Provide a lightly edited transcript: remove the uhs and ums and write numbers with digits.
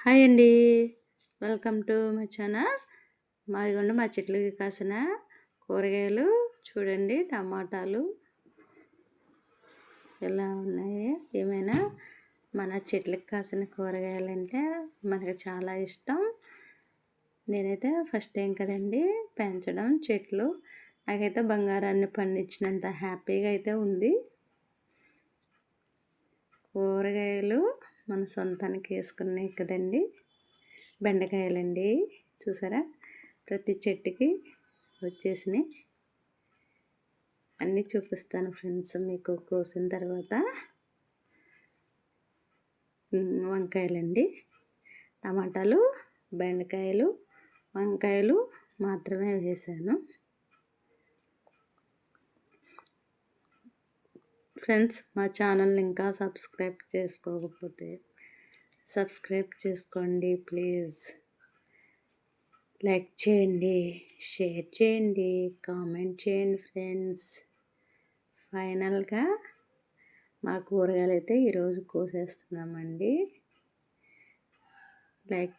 Hi అండి. Welcome to my channel. మాదిగోండి మా చెట్లకి కాసిన కూరగాయలు చూడండి. టమాటాలు ఎలా ఉన్నాయి. ఏమైనా మన చెట్లకి కాసిన కూరగాయలంటే మనకు చాలా ఇష్టం. నేనైతే ఫస్ట్ టైం కదండి పెంచడం చెట్లు. నాకైతే బంగారాన్ని పండించినంత హ్యాపీగా అయితే ఉంది. కూరగాయలు మన సొంతానికి వేసుకున్నాయి కదండి. బెండకాయలండి, చూసారా ప్రతి చెట్టుకి వచ్చేసినాయి. అన్నీ చూపిస్తాను ఫ్రెండ్స్ మీకు కోసిన తర్వాత. వంకాయలండి, టమాటాలు, బెండకాయలు, వంకాయలు మాత్రమే వేసాను ఫ్రెండ్స్. మా ఛానల్ని ఇంకా సబ్స్క్రైబ్ చేసుకోకపోతే సబ్స్క్రైబ్ చేసుకోండి ప్లీజ్. లైక్ చేయండి, షేర్ చేయండి, కామెంట్ చేయండి ఫ్రెండ్స్. ఫైనల్గా మా కూరగాయలు అయితే ఈరోజు కోసేస్తున్నామండి. లైక్